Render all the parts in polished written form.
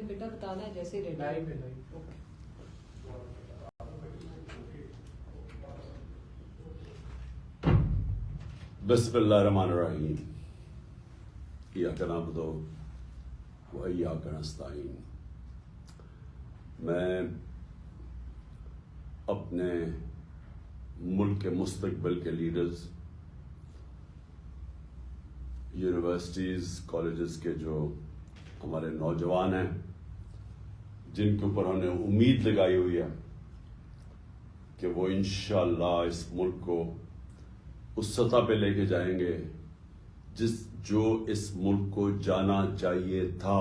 بیٹا بتانا ہے جیسے ریڈی. بسم اللہ الرحمن الرحیم. ایاک نعبد و ایاک نستعین. میں اپنے ملک کے مستقبل کے لیڈرز، یونیورسٹیز، کالجز کے جو ہمارے نوجوان ہیں جن کے اوپر ہم نے امید لگائی ہوئی ہے کہ وہ انشاءاللہ اس ملک کو اس سطح پہ لے کے جائیں گے جو اس ملک کو جانا چاہیے تھا.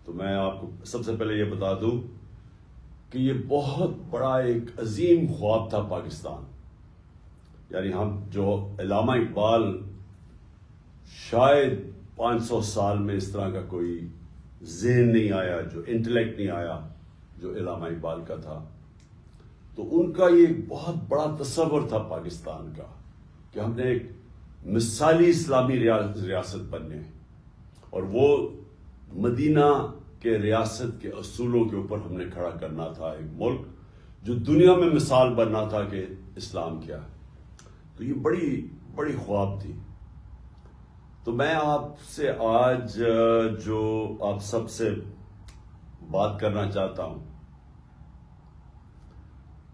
تو میں آپ کو سب سے پہلے یہ بتا دوں کہ یہ بہت بڑا ایک عظیم خواب تھا پاکستان. یعنی ہم جو علامہ اقبال، شاید 500 سال میں اس طرح کا کوئی ذہن نہیں آیا، جو انٹلیکٹ نہیں آیا جو علامہ اقبال کا تھا. تو ان کا یہ ایک بہت بڑا تصور تھا پاکستان کا کہ ہم نے ایک مثالی اسلامی ریاست بننے، اور وہ مدینہ کے ریاست کے اصولوں کے اوپر ہم نے کھڑا کرنا تھا ایک ملک جو دنیا میں مثال بننا تھا کہ اسلام کیا ہے. تو یہ بڑی بڑی خواب تھی. تو میں آپ سے آج جو آپ سب سے بات کرنا چاہتا ہوں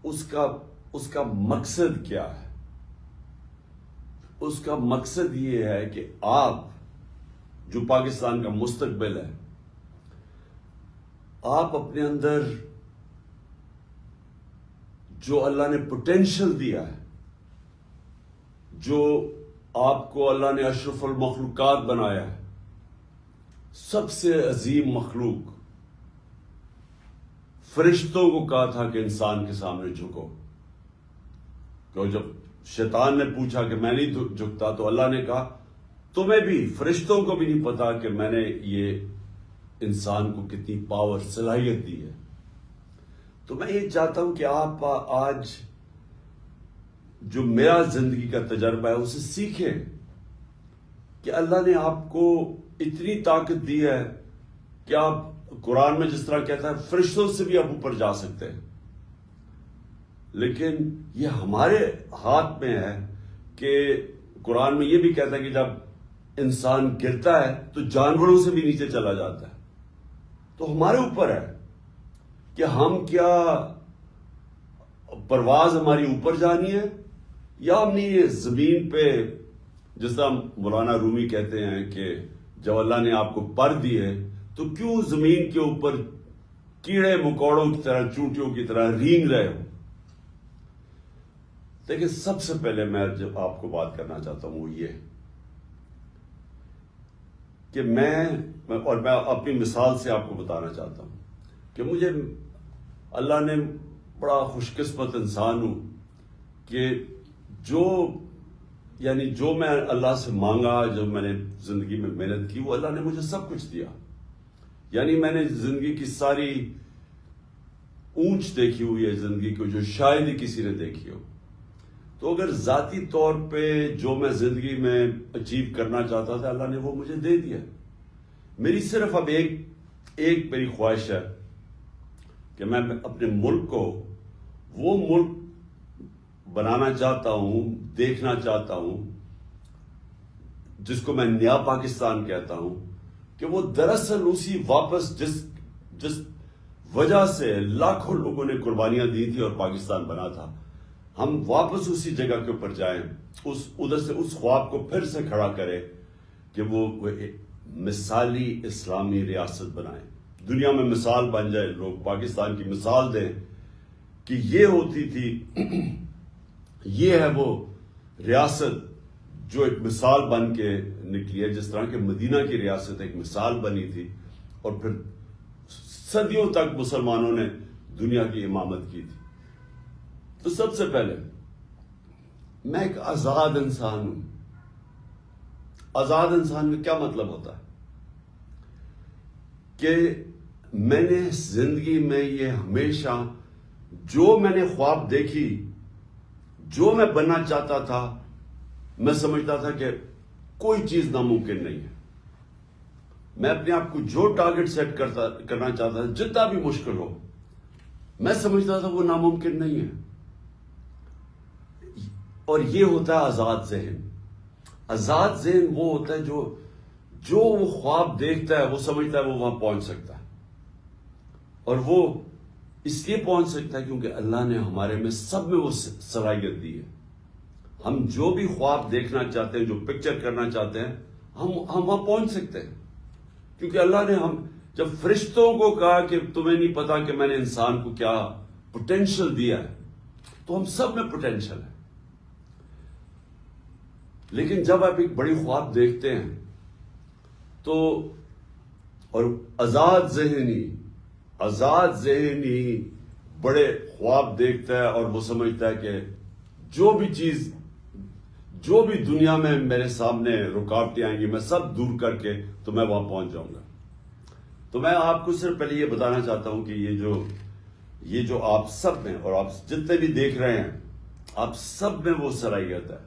اس کا مقصد کیا ہے. اس کا مقصد یہ ہے کہ آپ جو پاکستان کا مستقبل ہے، آپ اپنے اندر جو اللہ نے پوٹینشل دیا ہے، جو آپ کو اللہ نے اشرف المخلوقات بنایا ہے، سب سے عظیم مخلوق، فرشتوں کو کہا تھا کہ انسان کے سامنے جھکو. تو جب شیطان نے پوچھا کہ میں نہیں جھکتا، تو اللہ نے کہا تمہیں بھی، فرشتوں کو بھی نہیں پتا کہ میں نے یہ انسان کو کتنی پاور، صلاحیت دی ہے. تو میں یہ چاہتا ہوں کہ آپ آج جو میرا زندگی کا تجربہ ہے اسے سیکھیں کہ اللہ نے آپ کو اتنی طاقت دی ہے کہ آپ قرآن میں جس طرح کہتا ہے فرشتوں سے بھی آپ اوپر جا سکتے ہیں. لیکن یہ ہمارے ہاتھ میں ہے کہ قرآن میں یہ بھی کہتا ہے کہ جب انسان گرتا ہے تو جانوروں سے بھی نیچے چلا جاتا ہے. تو ہمارے اوپر ہے کہ ہم کیا پرواز ہماری اوپر جانی ہے، یا ہم نے یہ زمین پہ، جس طرح مولانا رومی کہتے ہیں کہ جب اللہ نے آپ کو پر دیے تو کیوں زمین کے اوپر کیڑے مکوڑوں کی طرح، چونٹیوں کی طرح رینگ رہے ہو. دیکھیں، سب سے پہلے میں جب آپ کو بات کرنا چاہتا ہوں وہ یہ کہ میں اپنی مثال سے آپ کو بتانا چاہتا ہوں کہ مجھے اللہ نے بڑا خوش قسمت انسان ہوں کہ جو میں اللہ سے مانگا، جو میں نے زندگی میں محنت کی، وہ اللہ نے مجھے سب کچھ دیا. یعنی میں نے زندگی کی ساری اونچ دیکھی ہوئی ہے زندگی کو، جو شاید ہی کسی نے دیکھی ہو. تو اگر ذاتی طور پہ جو میں زندگی میں اچیو کرنا چاہتا تھا اللہ نے وہ مجھے دے دیا. میری صرف اب ایک میری خواہش ہے کہ میں اپنے ملک کو وہ ملک بنانا چاہتا ہوں، دیکھنا چاہتا ہوں، جس کو میں نیا پاکستان کہتا ہوں، کہ وہ دراصل اسی واپس جس وجہ سے لاکھوں لوگوں نے قربانیاں دی تھی اور پاکستان بنا تھا، ہم واپس اسی جگہ کے اوپر جائیں، ادھر سے اس خواب کو پھر سے کھڑا کریں کہ وہ مثالی اسلامی ریاست بنائیں، دنیا میں مثال بن جائے، لوگ پاکستان کی مثال دیں کہ یہ ہوتی تھی، یہ ہے وہ ریاست جو ایک مثال بن کے نکلی ہے، جس طرح کہ مدینہ کی ریاست ایک مثال بنی تھی اور پھر صدیوں تک مسلمانوں نے دنیا کی امامت کی تھی. تو سب سے پہلے میں ایک آزاد انسان ہوں. آزاد انسان کا کیا مطلب ہوتا ہے کہ میں نے زندگی میں یہ ہمیشہ جو میں نے خواب دیکھی، جو میں بننا چاہتا تھا، میں سمجھتا تھا کہ کوئی چیز ناممکن نہیں ہے. میں اپنے آپ کو جو ٹارگٹ سیٹ کرنا چاہتا تھا، جتنا بھی مشکل ہو، میں سمجھتا تھا وہ ناممکن نہیں ہے. اور یہ ہوتا ہے آزاد ذہن. آزاد ذہن وہ ہوتا ہے جو وہ خواب دیکھتا ہے، وہ سمجھتا ہے وہ وہاں پہنچ سکتا ہے. اور وہ اس لیے پہنچ سکتا ہے کیونکہ اللہ نے ہمارے میں سب میں وہ صلاحیت دی ہے. ہم جو بھی خواب دیکھنا چاہتے ہیں، جو پکچر کرنا چاہتے ہیں، ہم وہاں پہنچ سکتے ہیں. کیونکہ اللہ نے جب فرشتوں کو کہا کہ تمہیں نہیں پتا کہ میں نے انسان کو کیا پوٹینشل دیا ہے، تو ہم سب میں پوٹینشل ہے. لیکن جب آپ ایک بڑی خواب دیکھتے ہیں تو، اور آزاد ذہنی بڑے خواب دیکھتا ہے اور وہ سمجھتا ہے کہ جو بھی دنیا میں میرے سامنے رکاوٹیں آئیں گی، میں سب دور کر کے تو میں وہاں پہنچ جاؤں گا. تو میں آپ کو صرف پہلے یہ بتانا چاہتا ہوں کہ یہ جو آپ سب میں، اور آپ جتنے بھی دیکھ رہے ہیں، آپ سب میں وہ صلاحیت ہے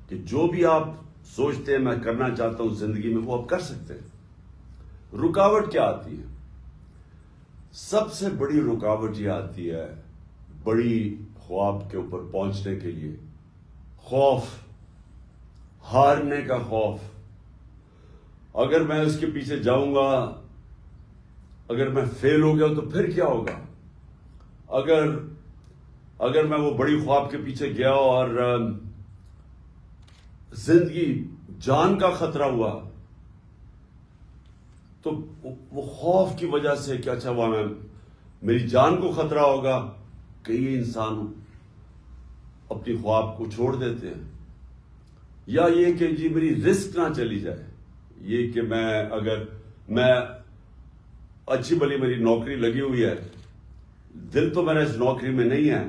کہ جو بھی آپ سوچتے ہیں میں کرنا چاہتا ہوں زندگی میں، وہ آپ کر سکتے ہیں. رکاوٹ کیا آتی ہے؟ سب سے بڑی رکاوٹ یہ آتی ہے بڑی خواب کے اوپر پہنچنے کے لیے، خوف، ہارنے کا خوف. اگر میں اس کے پیچھے جاؤں گا، اگر میں فیل ہو گیا تو پھر کیا ہوگا؟ اگر میں وہ بڑی خواب کے پیچھے گیا اور زندگی جان کا خطرہ ہوا، تو وہ خوف کی وجہ سے کہ اچھا وہاں میری جان کو خطرہ ہوگا، کئی انسان اپنی خواب کو چھوڑ دیتے ہیں. یا یہ کہ جی میری رسک نہ چلی جائے، یہ کہ میں اچھی بھلی میری نوکری لگی ہوئی ہے، دل تو میرا اس نوکری میں نہیں ہے،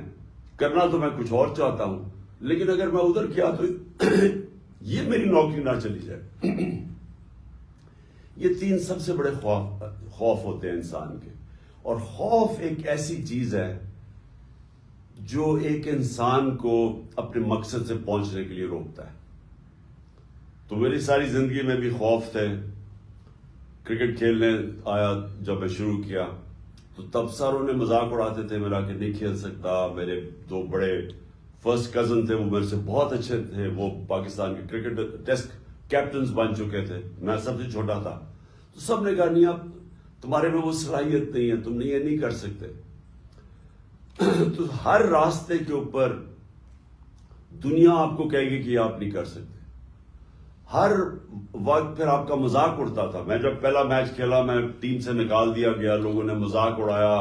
کرنا تو میں کچھ اور چاہتا ہوں، لیکن اگر میں ادھر کیا تو یہ میری نوکری نہ چلی جائے. یہ 3 سب سے بڑے خوف ہوتے ہیں انسان کے. اور خوف ایک ایسی چیز ہے جو ایک انسان کو اپنے مقصد سے پہنچنے کے لیے روکتا ہے. تو میری ساری زندگی میں بھی خوف تھے. کرکٹ کھیلنے آیا جب میں شروع کیا تو تب ساروں نے مذاق اڑاتے تھے میرا کہ نہیں کھیل سکتا. میرے 2 بڑے فرسٹ کزن تھے، وہ میرے سے بہت اچھے تھے، وہ پاکستان کے کرکٹ ٹیسٹ کیپٹنز بن چکے تھے، میں سب سے چھوٹا تھا. تو سب نے کہا نہیں، اب تمہارے میں وہ صلاحیت نہیں ہے، تم یہ نہیں کر سکتے. تو ہر راستے کے اوپر دنیا آپ کو کہے گی کہ آپ نہیں کر سکتے. ہر وقت پھر آپ کا مذاق اڑتا تھا. میں جب پہلا میچ کھیلا، میں ٹیم سے نکال دیا گیا، لوگوں نے مذاق اڑایا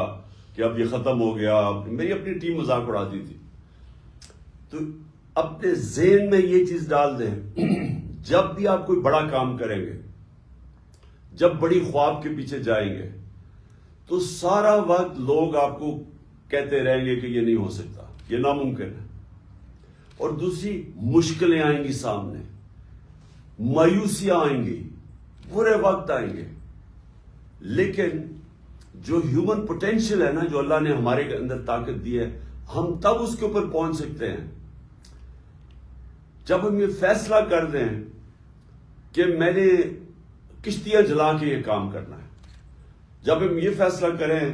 کہ اب یہ ختم ہو گیا. میری اپنی ٹیم مذاق اڑاتی تھی. تو اپنے ذہن میں یہ چیز ڈال دیں، جب بھی آپ کوئی بڑا کام کریں گے، جب بڑی خواب کے پیچھے جائیں گے، تو سارا وقت لوگ آپ کو کہتے رہیں گے کہ یہ نہیں ہو سکتا، یہ ناممکن ہے. اور دوسری مشکلیں آئیں گی سامنے، مایوسیاں آئیں گی، برے وقت آئیں گے. لیکن جو ہیومن پوٹینشل ہے نا، جو اللہ نے ہمارے اندر طاقت دی ہے، ہم تب اس کے اوپر پہنچ سکتے ہیں جب ہم یہ فیصلہ کر دیں کہ میں نے کشتیاں جلا کے یہ کام کرنا ہے. جب ہم یہ فیصلہ کریں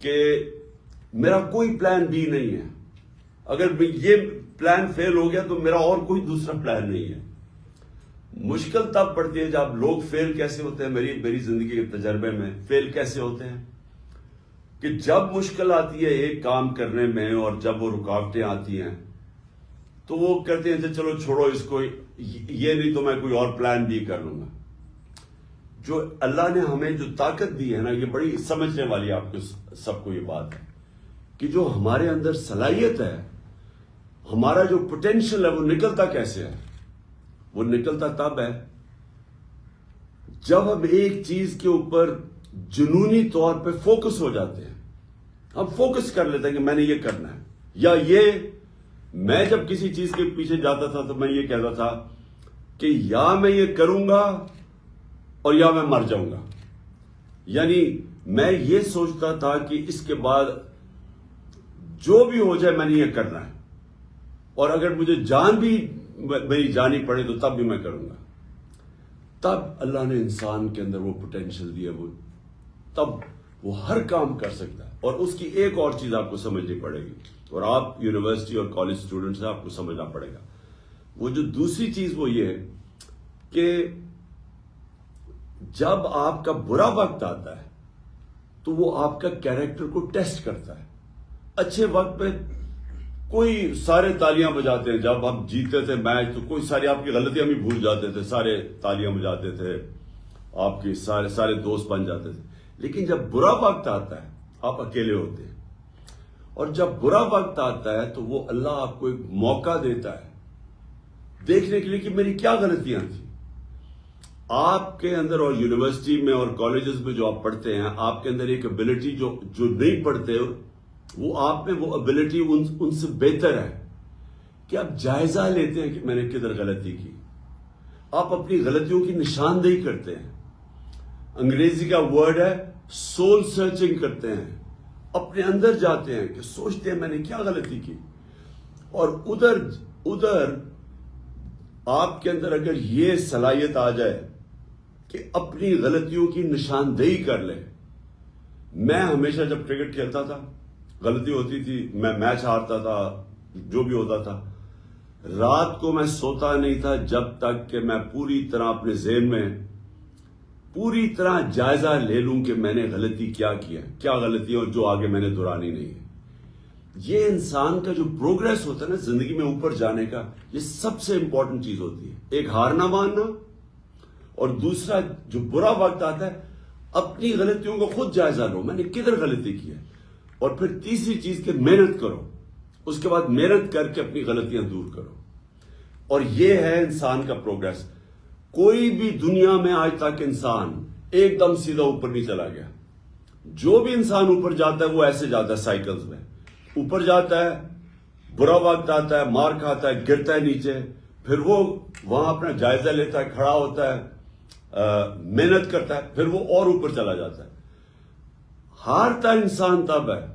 کہ میرا کوئی پلان بی نہیں ہے، اگر یہ پلان فیل ہو گیا تو میرا اور کوئی دوسرا پلان نہیں ہے. مشکل تب پڑتی ہے جب لوگ فیل کیسے ہوتے ہیں. میری زندگی کے تجربے میں فیل کیسے ہوتے ہیں کہ جب مشکل آتی ہے ایک کام کرنے میں، اور جب وہ رکاوٹیں آتی ہیں تو وہ کہتے ہیں چلو چھوڑو اس کو، یہ نہیں تو میں کوئی اور پلان بھی کر لوں گا. جو اللہ نے ہمیں جو طاقت دی ہے نا، یہ بڑی سمجھنے والی آپ کو سب کو یہ بات ہے کہ جو ہمارے اندر صلاحیت ہے، ہمارا جو پوٹینشل ہے، وہ نکلتا کیسے ہے؟ وہ نکلتا تب ہے جب ہم ایک چیز کے اوپر جنونی طور پہ فوکس ہو جاتے ہیں. ہم فوکس کر لیتے ہیں کہ میں نے یہ کرنا ہے. یا یہ میں جب کسی چیز کے پیچھے جاتا تھا تو میں یہ کہتا تھا کہ یا میں یہ کروں گا اور یا میں مر جاؤں گا. یعنی میں یہ سوچتا تھا کہ اس کے بعد جو بھی ہو جائے میں نے یہ کرنا ہے، اور اگر مجھے جان بھی میری جانی پڑے تو تب بھی میں کروں گا. تب اللہ نے انسان کے اندر وہ پوٹینشیل دیا، وہ تب وہ ہر کام کر سکتا ہے. اور اس کی ایک اور چیز آپ کو سمجھنی پڑے گی، اور آپ یونیورسٹی اور کالج اسٹوڈنٹس ہیں، آپ کو سمجھنا پڑے گا. وہ جو دوسری چیز وہ یہ ہے کہ جب آپ کا برا وقت آتا ہے تو وہ آپ کا کیریکٹر کو ٹیسٹ کرتا ہے. اچھے وقت پہ کوئی سارے تالیاں بجاتے ہیں، جب ہم جیتے تھے میچ تو کوئی ساری آپ کی غلطیاں بھی بھول جاتے تھے، سارے تالیاں بجاتے تھے، آپ کے سارے دوست بن جاتے تھے. لیکن جب برا وقت آتا ہے آپ اکیلے ہوتے ہیں، اور جب برا وقت آتا ہے تو وہ اللہ آپ کو ایک موقع دیتا ہے دیکھنے کے لیے کہ میری کیا غلطیاں تھیں. آپ کے اندر، اور یونیورسٹی میں اور کالجز میں جو آپ پڑھتے ہیں، آپ کے اندر ایک ابیلٹی جو نہیں پڑھتے وہ آپ میں وہ ابیلٹی ان سے بہتر ہے کہ آپ جائزہ لیتے ہیں کہ میں نے کدھر غلطی کی. آپ اپنی غلطیوں کی نشاندہی کرتے ہیں. انگریزی کا ورڈ ہے سول سرچنگ کرتے ہیں، اپنے اندر جاتے ہیں کہ سوچتے ہیں میں نے کیا غلطی کی. اور ادھر آپ کے اندر اگر یہ صلاحیت آ جائے کہ اپنی غلطیوں کی نشاندہی کر لے. میں ہمیشہ جب کرکٹ کھیلتا تھا غلطی ہوتی تھی، میں میچ ہارتا تھا، جو بھی ہوتا تھا، رات کو میں سوتا نہیں تھا جب تک کہ میں پوری طرح اپنے ذہن میں پوری طرح جائزہ لے لوں کہ میں نے غلطی کیا غلطی اور جو آگے میں نے دہرانی نہیں ہے. یہ انسان کا جو پروگریس ہوتا ہے نا زندگی میں اوپر جانے کا، یہ سب سے امپورٹنٹ چیز ہوتی ہے. ایک ہار نہ ماننا، اور دوسرا جو برا وقت آتا ہے اپنی غلطیوں کو خود جائزہ لو، میں نے کدھر غلطی کی ہے. اور پھر تیسری چیز کہ محنت کرو، اس کے بعد محنت کر کے اپنی غلطیاں دور کرو. اور یہ ہے انسان کا پروگریس. کوئی بھی دنیا میں آج تک انسان ایک دم سیدھا اوپر نہیں چلا گیا. جو بھی انسان اوپر جاتا ہے وہ ایسے جاتا ہے، سائیکلز میں اوپر جاتا ہے، برا وقت آتا ہے، مار کھاتا ہے، گرتا ہے نیچے، پھر وہ وہاں اپنا جائزہ لیتا ہے، کھڑا ہوتا ہے، محنت کرتا ہے، پھر وہ اور اوپر چلا جاتا ہے. ہارتا انسان تب ہے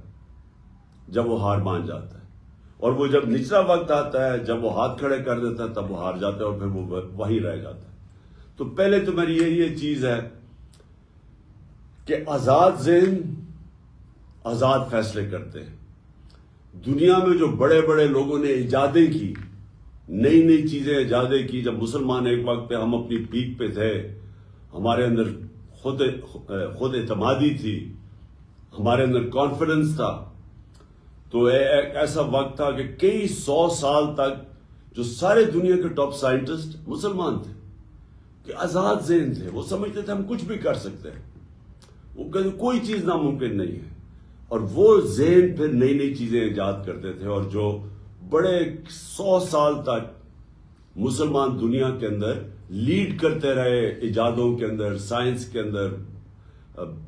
جب وہ ہار مان جاتا ہے، اور وہ جب نچلا وقت آتا ہے، جب وہ ہاتھ کھڑے کر دیتا ہے، تب وہ ہار جاتا ہے اور پھر وہ وہیں رہ جاتا ہے. تو پہلے تو میری یہ چیز ہے کہ آزاد ذہن آزاد فیصلے کرتے ہیں. دنیا میں جو بڑے بڑے لوگوں نے ایجادیں کی، نئی چیزیں ایجادیں کی، جب مسلمان ایک وقت پہ ہم اپنی پیک پہ تھے، ہمارے اندر خود اعتمادی تھی، ہمارے اندر کانفیڈنس تھا، تو ایک ایسا وقت تھا کہ کئی 100 سال تک جو سارے دنیا کے ٹاپ سائنٹسٹ مسلمان تھے، کہ آزاد ذہن تھے. وہ سمجھتے تھے ہم کچھ بھی کر سکتے ہیں، وہ کہتے کوئی چیز ناممکن نہیں ہے. اور وہ ذہن پھر نئی چیزیں ایجاد کرتے تھے، اور جو بڑے 100 سال تک مسلمان دنیا کے اندر لیڈ کرتے رہے، ایجادوں کے اندر، سائنس کے اندر،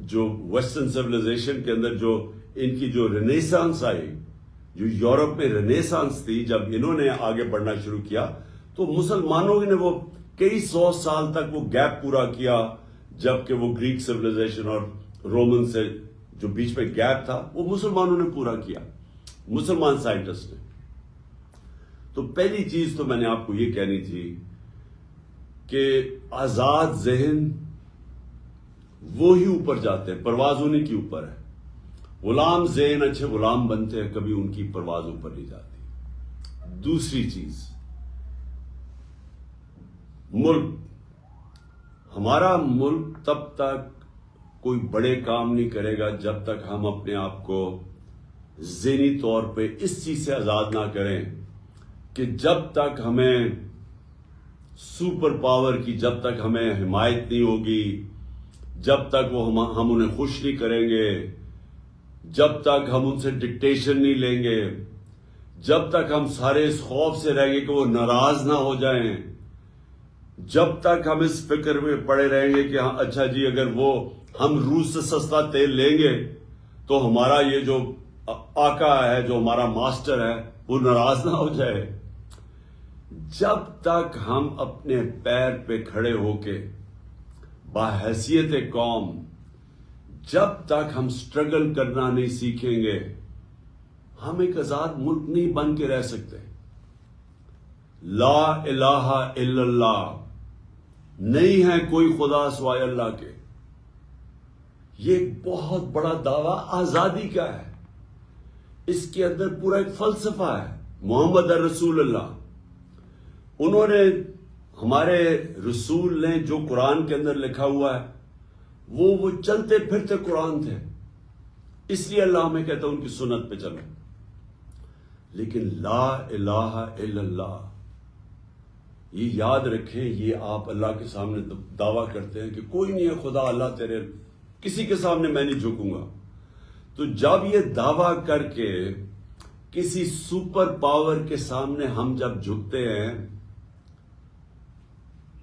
جو ویسٹرن سیولائزیشن کے اندر جو ان کی جو رینیسانس آئی، جو یورپ میں رینیسانس تھی، جب انہوں نے آگے بڑھنا شروع کیا تو مسلمانوں نے وہ کئی 100 سال تک وہ گیپ پورا کیا، جبکہ وہ گریک سیولائزیشن اور رومن سے جو بیچ میں گیپ تھا وہ مسلمانوں نے پورا کیا، مسلمان سائنٹسٹ نے. تو پہلی چیز تو میں نے آپ کو یہ کہنی تھی کہ آزاد ذہن وہی اوپر جاتے ہیں، پرواز انہیں کی اوپر ہے. غلام ذہن اچھے غلام بنتے ہیں، کبھی ان کی پرواز اوپر نہیں جاتی. دوسری چیز، ملک، ہمارا ملک تب تک کوئی بڑے کام نہیں کرے گا جب تک ہم اپنے آپ کو ذہنی طور پہ اس چیز سے آزاد نہ کریں کہ جب تک ہمیں سپر پاور کی، جب تک ہمیں حمایت نہیں ہوگی، جب تک وہ ہم انہیں خوش نہیں کریں گے، جب تک ہم ان سے ڈکٹیشن نہیں لیں گے، جب تک ہم سارے اس خوف سے رہیں گے کہ وہ ناراض نہ ہو جائیں، جب تک ہم اس فکر میں پڑے رہیں گے کہ ہاں اچھا جی اگر وہ ہم روس سے سستا تیل لیں گے تو ہمارا یہ جو آقا ہے، جو ہمارا ماسٹر ہے، وہ ناراض نہ ہو جائے. جب تک ہم اپنے پیر پہ کھڑے ہو کے باحیثیت قوم، جب تک ہم سٹرگل کرنا نہیں سیکھیں گے، ہم ایک آزاد ملک نہیں بن کے رہ سکتے. لا الہ الا اللہ نہیں ہے کوئی خدا سوائے اللہ کے. یہ ایک بہت بڑا دعویٰ آزادی کا ہے. اس کے اندر پورا ایک فلسفہ ہے. محمد رسول اللہ، انہوں نے، ہمارے رسول نے جو قرآن کے اندر لکھا ہوا ہے وہ چلتے پھرتے قرآن تھے. اس لیے اللہ ہمیں کہتا ہے ان کی سنت پہ چلو. لیکن لا الہ الا اللہ، یہ یاد رکھیں، یہ آپ اللہ کے سامنے دعویٰ کرتے ہیں کہ کوئی نہیں ہے خدا، اللہ تیرے، کسی کے سامنے میں نہیں جھکوں گا. تو جب یہ دعویٰ کر کے کسی سپر پاور کے سامنے ہم جب جھکتے ہیں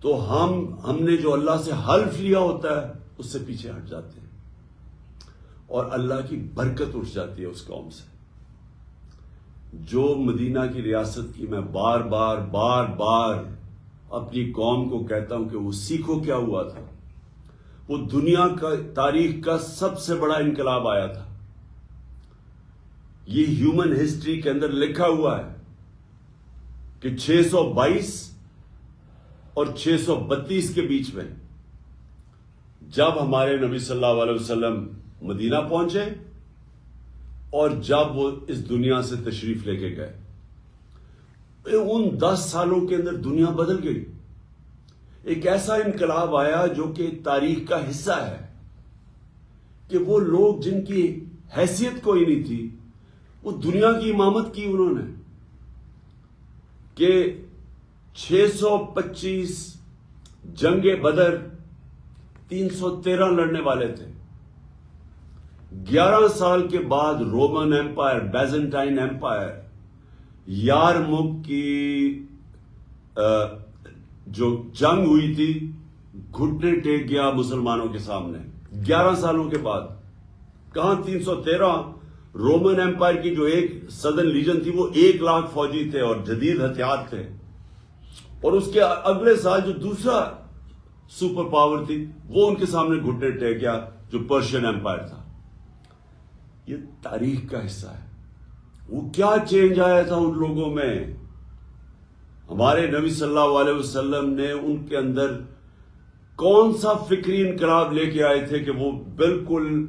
تو ہم نے جو اللہ سے حلف لیا ہوتا ہے اس سے پیچھے ہٹ جاتے ہیں اور اللہ کی برکت اٹھ جاتی ہے اس قوم سے. جو مدینہ کی ریاست کی میں بار بار اپنی قوم کو کہتا ہوں کہ وہ سیکھو کیا ہوا تھا. وہ دنیا کا تاریخ کا سب سے بڑا انقلاب آیا تھا. یہ ہیومن ہسٹری کے اندر لکھا ہوا ہے کہ 622 اور 632 کے بیچ میں جب ہمارے نبی صلی اللہ علیہ وسلم مدینہ پہنچے اور جب وہ اس دنیا سے تشریف لے کے گئے، ان 10 سالوں کے اندر دنیا بدل گئی. ایک ایسا انقلاب آیا جو کہ تاریخ کا حصہ ہے کہ وہ لوگ جن کی حیثیت کوئی نہیں تھی وہ دنیا کی امامت کی انہوں نے. کہ 625 جنگ بدر 313 لڑنے والے تھے. 11 سال کے بعد رومن ایمپائر، بیزنٹائن ایمپائر، یارمک کی جو جنگ ہوئی تھی، گھٹنے ٹیک گیا مسلمانوں کے سامنے. 11 سالوں کے بعد کہاں 313. رومن ایمپائر کی جو ایک سدرن لیجن تھی وہ 1 لاکھ فوجی تھے اور جدید ہتھیار تھے. اور اس کے اگلے سال جو دوسرا سپر پاور تھی وہ ان کے سامنے گھٹنے ٹیک گیا، جو پرشین ایمپائر تھا. یہ تاریخ کا حصہ ہے. وہ کیا چینج آیا تھا ان لوگوں میں. ہمارے نبی صلی اللہ علیہ وسلم نے ان کے اندر کون سا فکری انقلاب لے کے آئے تھے کہ وہ بالکل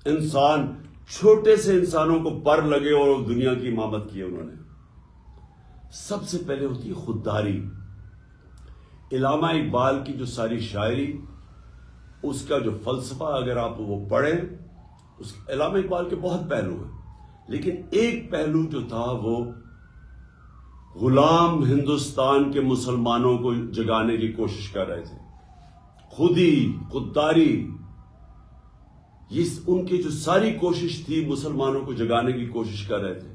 انسان، چھوٹے سے انسانوں کو پر لگے اور دنیا کی امامت کی انہوں نے. سب سے پہلے ہوتی ہے خودداری. علامہ اقبال کی جو ساری شاعری، اس کا جو فلسفہ اگر آپ وہ پڑھیں، علامہ اقبال کے بہت پہلو ہیں، لیکن ایک پہلو جو تھا وہ غلام ہندوستان کے مسلمانوں کو جگانے کی کوشش کر رہے تھے. خودداری، یہ ان کی جو ساری کوشش تھی مسلمانوں کو جگانے کی کوشش کر رہے تھے.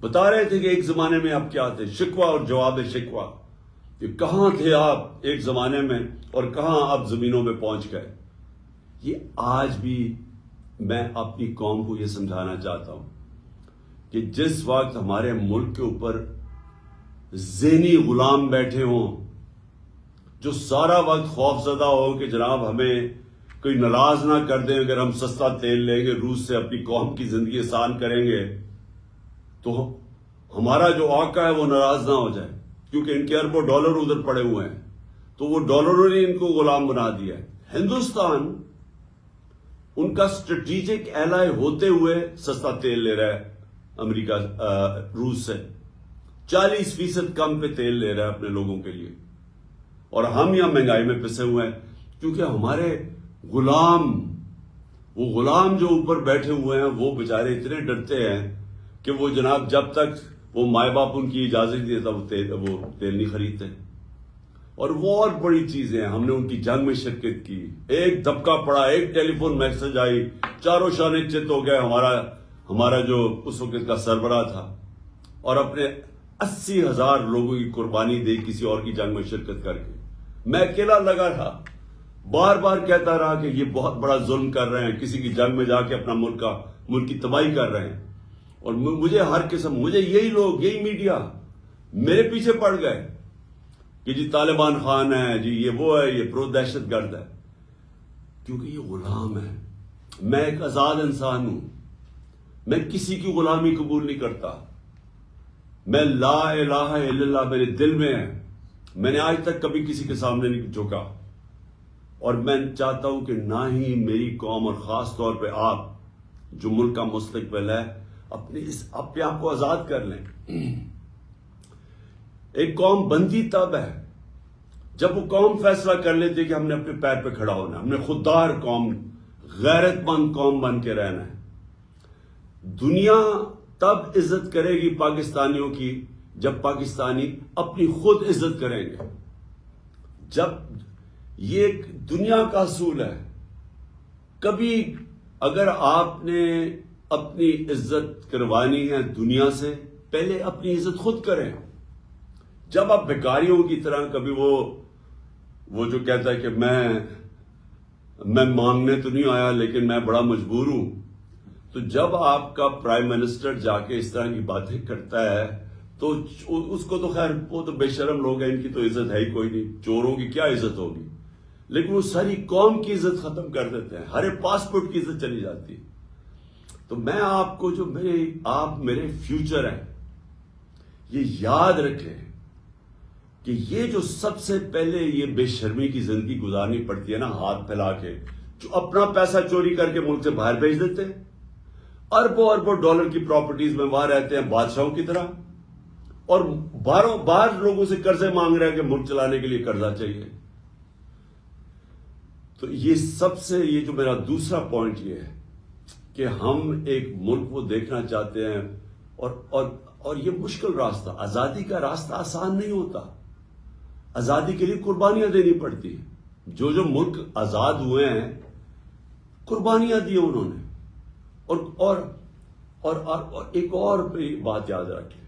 بتا رہے تھے کہ ایک زمانے میں آپ کیا تھے، شکوہ اور جواب شکوہ، کہ کہاں تھے آپ ایک زمانے میں اور کہاں آپ زمینوں میں پہنچ گئے. یہ آج بھی میں اپنی قوم کو یہ سمجھانا چاہتا ہوں کہ جس وقت ہمارے ملک کے اوپر ذہنی غلام بیٹھے ہوں، جو سارا وقت خوف زدہ ہو کہ جناب ہمیں کوئی ناراض نہ کر دیں اگر ہم سستا تیل لیں گے روس سے، اپنی قوم کی زندگی آسان کریں گے، تو ہمارا جو آقا ہے وہ ناراض نہ ہو جائے، کیونکہ ان کے اربوں ڈالر ادھر پڑے ہوئے ہیں، تو وہ ڈالروں نے ان کو غلام بنا دیا ہے. ہندوستان ان کا اسٹریٹجک ایلائی ہوتے ہوئے سستا تیل لے رہا ہے امریکہ، روس سے 40% کم پہ تیل لے رہا ہے اپنے لوگوں کے لیے. اور ہم یہاں مہنگائی میں پسے ہوئے ہیں کیونکہ ہمارے وہ غلام جو اوپر بیٹھے ہوئے ہیں وہ بیچارے اتنے ڈرتے ہیں کہ وہ جناب جب تک وہ مائے باپ ان کی اجازت دیتا وہ تیل نہیں خریدتے. اور وہ اور بڑی چیزیں ہیں، ہم نے ان کی جنگ میں شرکت کی. ایک دھبکا پڑا، ایک ٹیلی فون میسج آئی، چاروں شانے چت ہو گئے. ہمارا جو اس وقت کا سربراہ تھا اور اپنے 80,000 لوگوں کی قربانی دی کسی اور کی جنگ میں شرکت کر کے. میں اکیلا لگا رہا، بار بار کہتا رہا کہ یہ بہت بڑا ظلم کر رہے ہیں، کسی کی جنگ میں جا کے اپنا ملک کی تباہی کر رہے ہیں. اور مجھے یہی لوگ، یہی میڈیا میرے پیچھے پڑ گئے کہ جی طالبان خان ہے، جی یہ وہ ہے، یہ پرو دہشت گرد ہے. کیونکہ یہ غلام ہے. میں ایک آزاد انسان ہوں، میں کسی کی غلامی قبول نہیں کرتا. میں لا الہ الا اللہ میرے دل میں ہے میں نے آج تک کبھی کسی کے سامنے نہیں جھکا، اور میں چاہتا ہوں کہ نہ ہی میری قوم اور خاص طور پہ آپ جو ملک کا مستقبل ہے اپنے آپ کو آزاد کر لیں۔ ایک قوم بنتی تب ہے جب وہ قوم فیصلہ کر لیتی ہے کہ ہم نے اپنے پیر پہ کھڑا ہونا ہے، ہم نے خوددار قوم، غیرت مند قوم بن کے رہنا ہے۔ دنیا تب عزت کرے گی پاکستانیوں کی جب پاکستانی اپنی خود عزت کریں گے۔ جب یہ ایک دنیا کا اصول ہے، کبھی اگر آپ نے اپنی عزت کروانی ہے دنیا سے، پہلے اپنی عزت خود کریں۔ جب آپ بھکاریوں کی طرح کبھی وہ جو کہتا ہے کہ میں مانگنے تو نہیں آیا لیکن میں بڑا مجبور ہوں، تو جب آپ کا پرائم منسٹر جا کے اس طرح کی باتیں کرتا ہے تو اس کو تو خیر وہ تو بے شرم لوگ ہیں، ان کی تو عزت ہے ہی کوئی نہیں، چوروں کی کیا عزت ہوگی، لیکن وہ ساری قوم کی عزت ختم کر دیتے ہیں، ہر پاسپورٹ کی عزت چلی جاتی ہے۔ تو میں آپ کو آپ میرے فیوچر ہیں، یہ یاد رکھیں کہ یہ جو سب سے پہلے یہ بے شرمی کی زندگی گزارنی پڑتی ہے نا، ہاتھ پھیلا کے، جو اپنا پیسہ چوری کر کے ملک سے باہر بھیج دیتے ہیں، اربوں اربوں ڈالر کی پراپرٹیز میں وہاں رہتے ہیں بادشاہوں کی طرح، اور باہر لوگوں سے قرضے مانگ رہے ہیں کہ ملک چلانے کے لیے قرضہ چاہیے۔ تو یہ جو میرا دوسرا پوائنٹ یہ ہے کہ ہم ایک ملک کو دیکھنا چاہتے ہیں، اور یہ مشکل راستہ، آزادی کا راستہ آسان نہیں ہوتا، آزادی کے لیے قربانیاں دینی پڑتی ہیں۔ جو ملک آزاد ہوئے ہیں قربانیاں دی انہوں نے، اور ایک اور بات یاد رکھیں،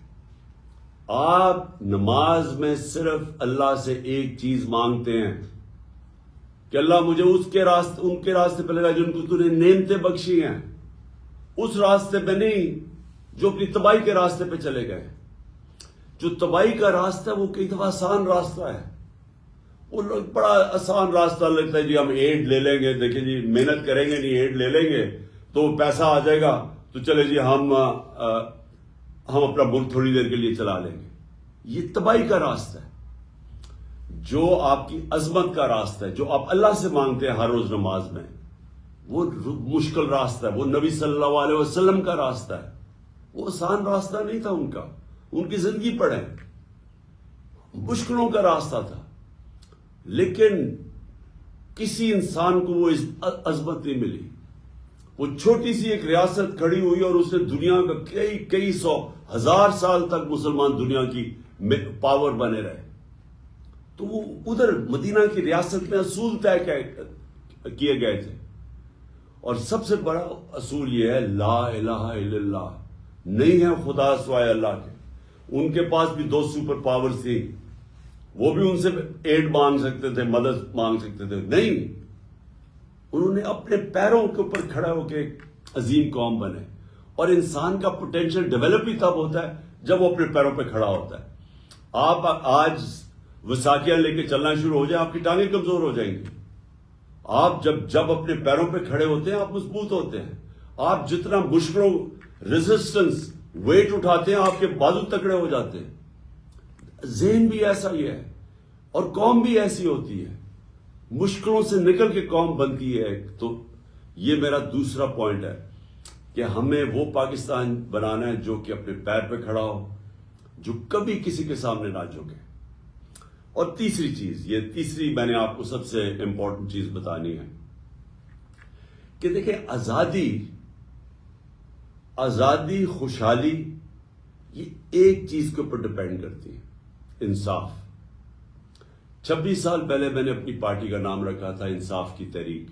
آپ نماز میں صرف اللہ سے ایک چیز مانگتے ہیں کہ اللہ مجھے ان کے راستے پہ لگا جن کو تو نے نعمتیں بخشی ہیں، اس راستے پہ نہیں جو اپنی تباہی کے راستے پہ چلے گئے۔ جو تباہی کا راستہ ہے وہ کئی دفعہ آسان راستہ ہے، وہ لوگ بڑا آسان راستہ لگتا ہے، جی ہم ایڈ لے لیں گے، دیکھیں جی محنت کریں گے نہیں، ایڈ لے لیں گے تو پیسہ آ جائے گا، تو چلے جی ہم اپنا ملک تھوڑی دیر کے لیے چلا لیں گے۔ یہ تباہی کا راستہ ہے۔ جو آپ کی عظمت کا راستہ ہے، جو آپ اللہ سے مانگتے ہیں ہر روز نماز میں، وہ مشکل راستہ ہے، وہ نبی صلی اللہ علیہ وسلم کا راستہ ہے، وہ آسان راستہ نہیں تھا ان کا، ان کی زندگی پڑھیں، مشکلوں کا راستہ تھا، لیکن کسی انسان کو وہ عظمت نہیں ملی۔ وہ چھوٹی سی ایک ریاست کھڑی ہوئی اور اس نے دنیا کا کئی سو ہزار سال تک مسلمان دنیا کی پاور بنے رہے۔ تو وہ ادھر مدینہ کی ریاست میں اصول طے کیے گئے تھے، اور سب سے بڑا اصول یہ ہے لا الہ الا اللہ، نہیں ہے خدا سوائے اللہ کے۔ ان کے پاس بھی 2 سپر پاورز تھی، وہ بھی ان سے ایڈ مانگ سکتے تھے، مدد مانگ سکتے تھے، نہیں، انہوں نے اپنے پیروں کے اوپر کھڑا ہو کے ایک عظیم قوم بنے۔ اور انسان کا پوٹینشیل ڈیولپ ہی تب ہوتا ہے جب وہ اپنے پیروں پہ کھڑا ہوتا ہے۔ آپ آج وساکیاں لے کے چلنا شروع ہو جائے، آپ کی ٹانگیں کمزور ہو جائیں گی۔ آپ جب اپنے پیروں پہ کھڑے ہوتے ہیں آپ مضبوط ہوتے ہیں۔ آپ جتنا مشکلوں ریزسٹنس ویٹ اٹھاتے ہیں آپ کے بازو تکڑے ہو جاتے ہیں۔ ذہن بھی ایسا ہی ہے اور قوم بھی ایسی ہوتی ہے، مشکلوں سے نکل کے قوم بنتی ہے۔ تو یہ میرا دوسرا پوائنٹ ہے کہ ہمیں وہ پاکستان بنانا ہے جو کہ اپنے پیر پہ کھڑا ہو، جو کبھی کسی کے سامنے نہ جھکے۔ اور تیسری چیز، یہ تیسری میں نے آپ کو سب سے امپورٹنٹ چیز بتانی ہے کہ دیکھیں، آزادی خوشحالی یہ ایک چیز کے اوپر ڈپینڈ کرتی ہے، انصاف۔ 26 سال پہلے میں نے اپنی پارٹی کا نام رکھا تھا انصاف کی تحریک۔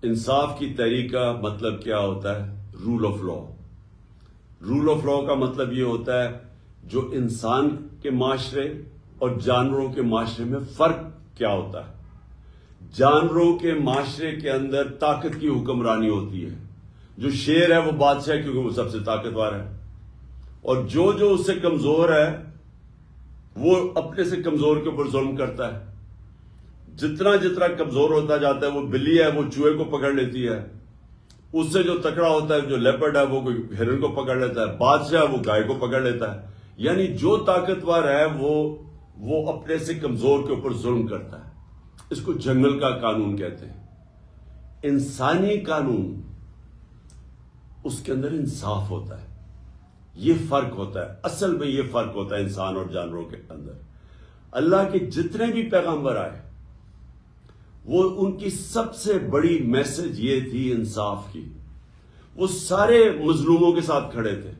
انصاف کی تحریک کا مطلب کیا ہوتا ہے؟ Rule of law. Rule of law کا مطلب یہ ہوتا ہے جو انسان کے معاشرے اور جانوروں کے معاشرے میں فرق کیا ہوتا ہے۔ جانوروں کے معاشرے کے اندر طاقت کی حکمرانی ہوتی ہے، جو شیر ہے وہ بادشاہ ہے کیونکہ وہ سب سے طاقتور ہے، اور جو اس سے کمزور ہے وہ اپنے سے کمزور کے اوپر ظلم کرتا ہے۔ جتنا کمزور ہوتا جاتا ہے، وہ بلی ہے وہ چوہے کو پکڑ لیتی ہے، اس سے جو تکڑا ہوتا ہے جو لیپرڈ ہے وہ ہرن کو پکڑ لیتا ہے، بادشاہ وہ گائے کو پکڑ لیتا ہے۔ یعنی جو طاقتور ہے وہ اپنے سے کمزور کے اوپر ظلم کرتا ہے. اس کو جنگل کا قانون کہتے ہیں. انسانی قانون، اس کے اندر انصاف ہوتا ہے. یہ فرق ہوتا ہے، اصل میں یہ فرق ہوتا ہے انسان اور جانوروں کے اندر. اللہ کے جتنے بھی پیغمبر آئے، وہ ان کی سب سے بڑی میسج یہ تھی انصاف کی. وہ سارے مظلوموں کے ساتھ کھڑے تھے.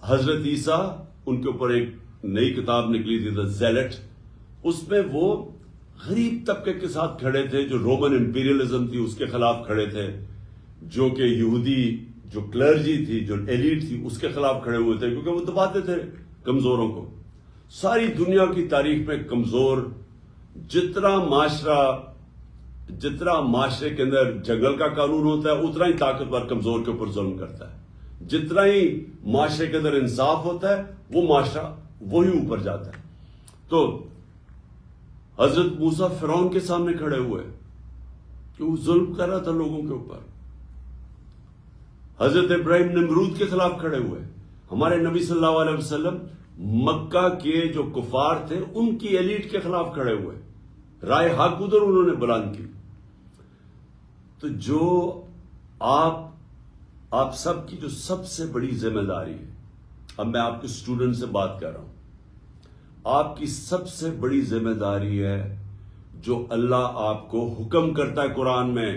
حضرت عیسیٰ، ان کے اوپر ایک نئی کتاب نکلی تھی دا زیلٹ، اس میں وہ غریب طبقے کے ساتھ کھڑے تھے، جو رومن امپیریلزم تھی اس کے خلاف کھڑے تھے، جو کہ یہودی جو کلرجی تھی، جو ایلیٹ تھی، اس کے خلاف کھڑے ہوئے تھے، کیونکہ وہ دباتے تھے کمزوروں کو. ساری دنیا کی تاریخ میں کمزور جتنا معاشرے کے اندر جنگل کا قانون ہوتا ہے، اتنا ہی طاقتور کمزور کے اوپر ظلم کرتا ہے. جتنا ہی معاشرے کے اندر انصاف ہوتا ہے، وہ معاشرہ وہی اوپر جاتا ہے. تو حضرت موسیٰ فرعون کے سامنے کھڑے ہوئے کہ وہ ظلم کر رہا تھا لوگوں کے اوپر. حضرت ابراہیم نمرود کے خلاف کھڑے ہوئے. ہمارے نبی صلی اللہ علیہ وسلم مکہ کے جو کفار تھے ان کی ایلیٹ کے خلاف کھڑے ہوئے. رائے حق ادھر انہوں نے بلند کی. تو جو آپ سب کی جو سب سے بڑی ذمہ داری ہے، اب میں آپ کے اسٹوڈنٹ سے بات کر رہا ہوں، آپ کی سب سے بڑی ذمہ داری ہے جو اللہ آپ کو حکم کرتا ہے قرآن میں،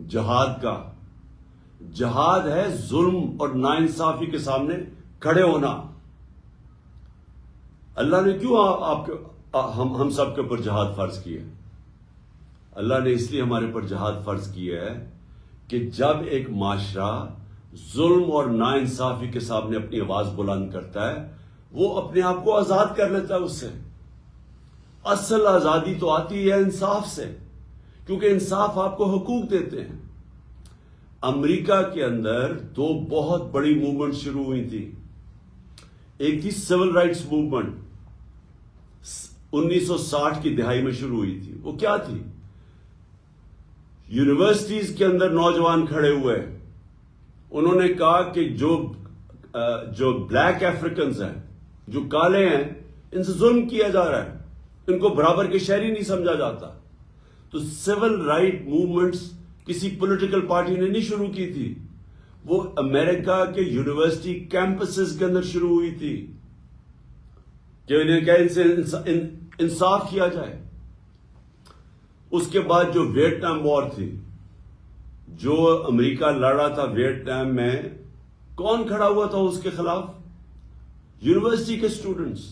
جہاد کا. جہاد ہے ظلم اور ناانصافی کے سامنے کھڑے ہونا. اللہ نے کیوں ہم سب کے اوپر جہاد فرض کیا؟ اللہ نے اس لیے ہمارے اوپر جہاد فرض کیا ہے کہ جب ایک معاشرہ ظلم اور ناانصافی کے سامنے اپنی آواز بلند کرتا ہے، وہ اپنے آپ کو آزاد کر لیتا ہے اس سے. اصل آزادی تو آتی ہے انصاف سے، کیونکہ انصاف آپ کو حقوق دیتے ہیں. امریکہ کے اندر دو بہت بڑی موومنٹ شروع ہوئی تھی. ایک تھی سول رائٹس موومنٹ، 1960 کی دہائی میں شروع ہوئی تھی. وہ کیا تھی؟ یونیورسٹیز کے اندر نوجوان کھڑے ہوئے، انہوں نے کہا کہ جو بلیک افریکنز ہیں، جو کالے ہیں، ان سے ظلم کیا جا رہا ہے، ان کو برابر کے شہری نہیں سمجھا جاتا. تو سول رائٹ موومنٹس کسی پولیٹیکل پارٹی نے نہیں شروع کی تھی، وہ امریکہ کے یونیورسٹی کیمپسز کے اندر شروع ہوئی تھی کہ انہیں کیا ان سے انصاف کیا جائے. اس کے بعد جو ویتنام وار تھی، جو امریکہ لڑ رہا تھا ویتنام میں، کون کھڑا ہوا تھا اس کے خلاف؟ یونیورسٹی کے اسٹوڈنٹس.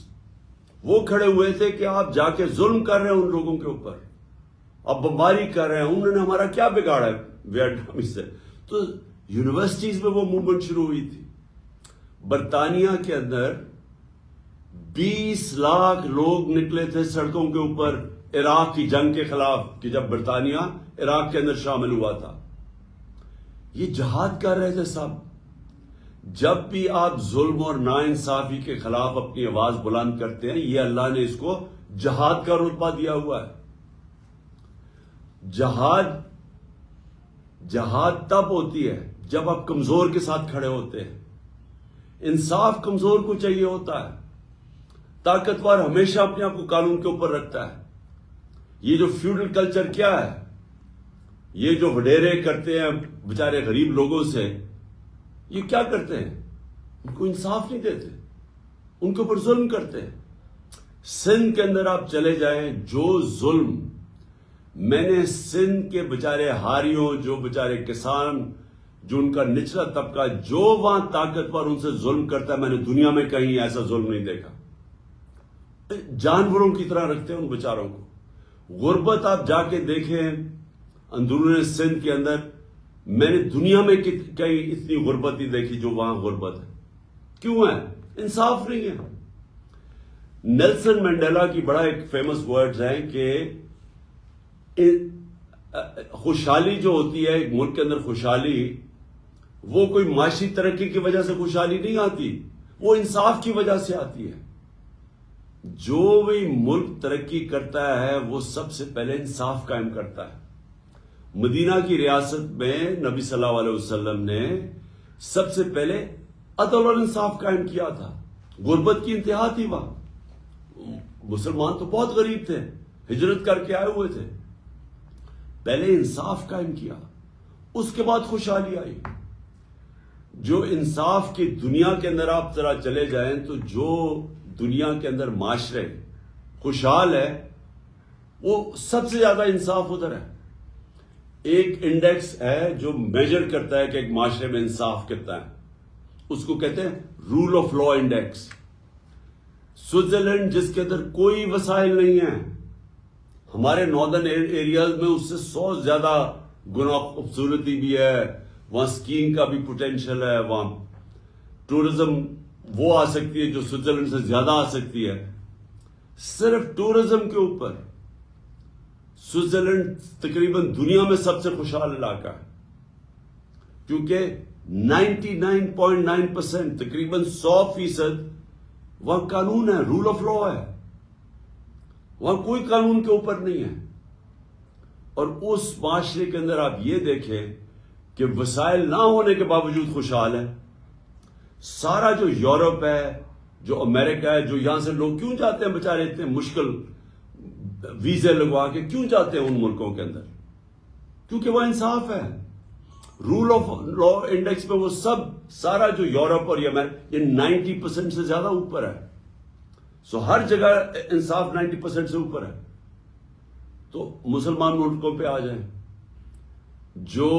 وہ کھڑے ہوئے تھے کہ آپ جا کے ظلم کر رہے ہیں ان لوگوں کے اوپر، اب بمباری کر رہے ہیں، انہوں نے ہمارا کیا بگاڑا ہے ویتنامی سے. تو یونیورسٹیز میں وہ موومنٹ شروع ہوئی تھی. برطانیہ کے اندر 20 لاکھ لوگ نکلے تھے سڑکوں کے اوپر عراق کی جنگ کے خلاف، کہ جب برطانیہ عراق کے اندر شامل ہوا تھا. یہ جہاد کر رہے تھے سب. جب بھی آپ ظلم اور ناانصافی کے خلاف اپنی آواز بلند کرتے ہیں، یہ اللہ نے اس کو جہاد کا رتبہ دیا ہوا ہے. جہاد تب ہوتی ہے جب آپ کمزور کے ساتھ کھڑے ہوتے ہیں. انصاف کمزور کو چاہیے ہوتا ہے. طاقتور ہمیشہ اپنے آپ کو قانون کے اوپر رکھتا ہے. یہ جو فیوڈل کلچر کیا ہے، یہ جو وڈیرے کرتے ہیں بیچارے غریب لوگوں سے، یہ کیا کرتے ہیں؟ ان کو انصاف نہیں دیتے، ان کے اوپر ظلم کرتے ہیں. سندھ کے اندر آپ چلے جائیں، جو ظلم میں نے سندھ کے بیچارے ہاریوں، جو بیچارے کسان، جو ان کا نچلا طبقہ، جو وہاں طاقتور ان سے ظلم کرتا ہے، میں نے دنیا میں کہیں ایسا ظلم نہیں دیکھا. جانوروں کی طرح رکھتے ہیں ان بیچاروں کو. غربت آپ جا کے دیکھیں اندرون سندھ کے اندر، میں نے دنیا میں کئی اتنی غربت نہیں دیکھی جو وہاں غربت ہے. کیوں ہے؟ انصاف نہیں ہے. نیلسن منڈیلا کی بڑا ایک فیمس ورڈز ہیں کہ خوشحالی جو ہوتی ہے ایک ملک کے اندر، خوشحالی وہ کوئی معاشی ترقی کی وجہ سے خوشحالی نہیں آتی، وہ انصاف کی وجہ سے آتی ہے. جو بھی ملک ترقی کرتا ہے وہ سب سے پہلے انصاف قائم کرتا ہے. مدینہ کی ریاست میں نبی صلی اللہ علیہ وسلم نے سب سے پہلے عدل اور انصاف قائم کیا تھا. غربت کی انتہا تھی وہاں. مسلمان تو بہت غریب تھے, ہجرت کر کے آئے ہوئے تھے. پہلے انصاف قائم کیا, اس کے بعد خوشحالی آئی. جو انصاف کی دنیا کے اندر آپ ذرا چلے جائیں تو جو دنیا کے اندر معاشرے خوشحال ہے وہ سب سے زیادہ انصاف ادھر ہے. ایک انڈیکس ہے جو میجر کرتا ہے کہ ایک معاشرے میں انصاف کتنا ہے, اس کو کہتے ہیں rule of law index. Switzerland جس کے اندر کوئی وسائل نہیں ہیں, ہمارے ناردرن ایریاز میں اس سے 100 زیادہ گنا خوبصورتی بھی ہے, وہاں سکینگ کا بھی پوٹینشل ہے, وہاں ٹورزم وہ آ سکتی ہے جو سوئٹزرلینڈ سے زیادہ آ سکتی ہے. صرف ٹورزم کے اوپر سوئٹزرلینڈ تقریباً دنیا میں سب سے خوشحال علاقہ ہے, کیونکہ 99.9% تقریباً 100% وہاں قانون ہے, رول آف لا ہے. وہاں کوئی قانون کے اوپر نہیں ہے. اور اس معاشرے کے اندر آپ یہ دیکھیں کہ وسائل نہ ہونے کے باوجود خوشحال ہے. سارا جو یورپ ہے, جو امریکہ ہے, جو یہاں سے لوگ کیوں جاتے ہیں بیچارے اتنے مشکل ویزے لگوا کے کیوں جاتے ہیں ان ملکوں کے اندر؟ کیونکہ وہ انصاف ہے. رول آف لا انڈیکس میں وہ سارا جو یورپ اور یہ 90% سے زیادہ اوپر ہے. سو ہر جگہ انصاف 90% سے اوپر ہے. تو مسلمان ملکوں پہ آ جائیں, جو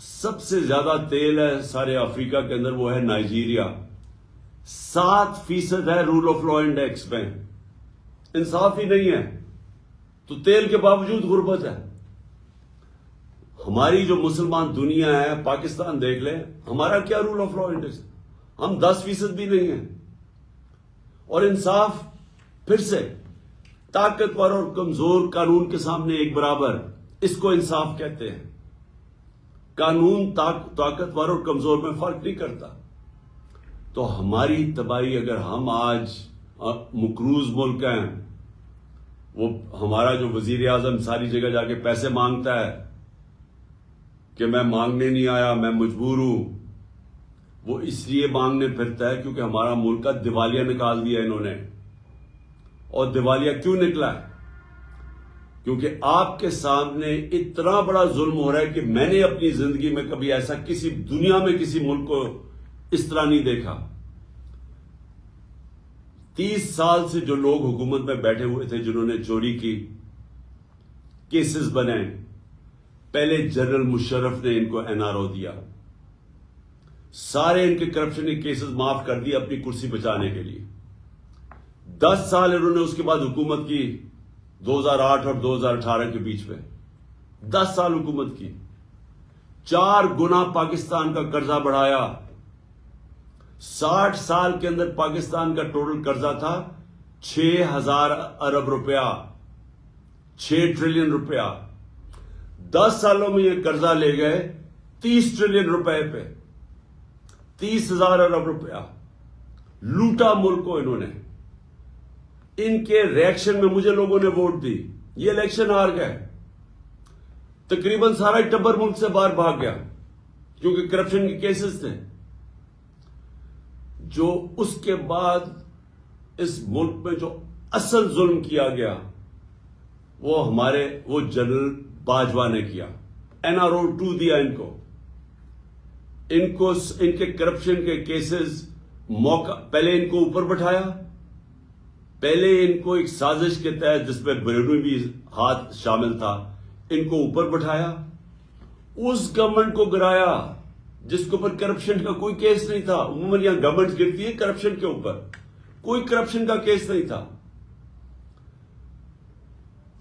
سب سے زیادہ تیل ہے سارے افریقہ کے اندر وہ ہے نائجیریا. 7% ہے رول آف لا انڈیکس میں. انصاف ہی نہیں ہے تو تیل کے باوجود غربت ہے. ہماری جو مسلمان دنیا ہے, پاکستان دیکھ لیں, ہمارا کیا رول آف لا انڈیکس, ہم 10% بھی نہیں ہیں. اور انصاف پھر سے طاقتور اور کمزور قانون کے سامنے ایک برابر, اس کو انصاف کہتے ہیں. قانون طاقتور اور کمزور میں فرق نہیں کرتا. تو ہماری تباہی, اگر ہم آج مقروض ملک ہیں, وہ ہمارا جو وزیر اعظم ساری جگہ جا کے پیسے مانگتا ہے کہ میں مانگنے نہیں آیا, میں مجبور ہوں, وہ اس لیے مانگنے پھرتا ہے کیونکہ ہمارا ملک کا دیوالیہ نکال دیا انہوں نے. اور دیوالیہ کیوں نکلا ہے؟ کیونکہ آپ کے سامنے اتنا بڑا ظلم ہو رہا ہے کہ میں نے اپنی زندگی میں کبھی ایسا کسی دنیا میں کسی ملک کو اس طرح نہیں دیکھا. 30 سال سے جو لوگ حکومت میں بیٹھے ہوئے تھے, جنہوں نے چوری کی, کیسز بنائے, پہلے جنرل مشرف نے ان کو NRO دیا, سارے ان کے کرپشن کے کیسز معاف کر دیے اپنی کرسی بچانے کے لیے. 10 سال انہوں نے اس کے بعد حکومت کی, 2008 اور 2018 کے بیچ میں 10 سال حکومت کی. 4 گنا پاکستان کا قرضہ بڑھایا. 60 سال کے اندر پاکستان کا ٹوٹل قرضہ تھا 6,000 ارب روپیہ, 6 ٹریلین روپیہ. 10 سالوں میں یہ قرضہ لے گئے 30 ٹریلین روپے پہ, 30,000 ارب روپیہ لوٹا ملک کو انہوں نے. ان کے ریئیکشن میں مجھے لوگوں نے ووٹ دی, یہ الیکشن ہار گئے. تقریباً سارا ٹبر ملک سے باہر بھاگ گیا کیونکہ کرپشن کے کیسز تھے. جو اس کے بعد اس ملک میں جو اصل ظلم کیا گیا وہ جنرل باجوہ نے کیا. NRO 2 دیا ان کو ان کے کرپشن کے کیسز پہلے ان کو اوپر بٹھایا, پہلے ان کو ایک سازش کے تحت جس میں بیرونی بھی ہاتھ شامل تھا, ان کو اوپر بٹھایا. اس گورنمنٹ کو گرایا جس کے اوپر کرپشن کا کوئی کیس نہیں تھا. عموماً یہاں گورنمنٹ گرتی ہے کرپشن کے اوپر, کوئی کرپشن کا کیس نہیں تھا.